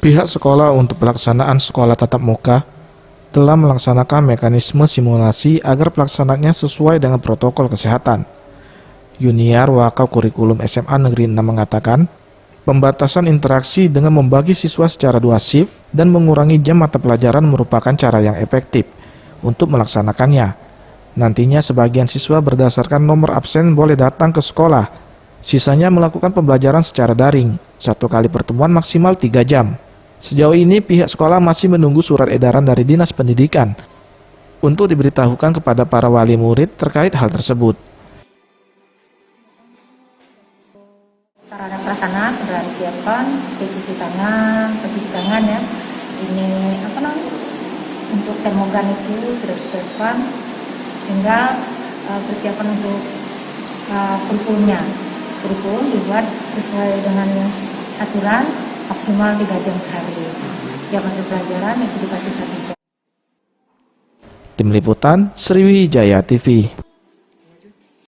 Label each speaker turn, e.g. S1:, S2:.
S1: Pihak sekolah untuk pelaksanaan sekolah tatap muka telah melaksanakan mekanisme simulasi agar pelaksanaannya sesuai dengan protokol kesehatan. Yuniar Wakaf Kurikulum SMA Negeri 6 mengatakan, pembatasan interaksi dengan membagi siswa secara 2 shift dan mengurangi jam mata pelajaran merupakan cara yang efektif untuk melaksanakannya. Nantinya sebagian siswa berdasarkan nomor absen boleh datang ke sekolah, sisanya melakukan pembelajaran secara daring, 1 kali pertemuan maksimal 3 jam. Sejauh ini pihak sekolah masih menunggu surat edaran dari Dinas Pendidikan untuk diberitahukan kepada para wali murid terkait hal tersebut.
S2: Sarana prasarana sudah disiapkan, seperti cuci tangan ya. Ini untuk termogan itu sudah disiapkan, tinggal persiapan untuk kurikulum dibuat sesuai dengan aturan maksimal 3 jam sehari. Jam mata pelajaran itu dikasih 1 jam.
S1: Tim Liputan Sriwijaya TV.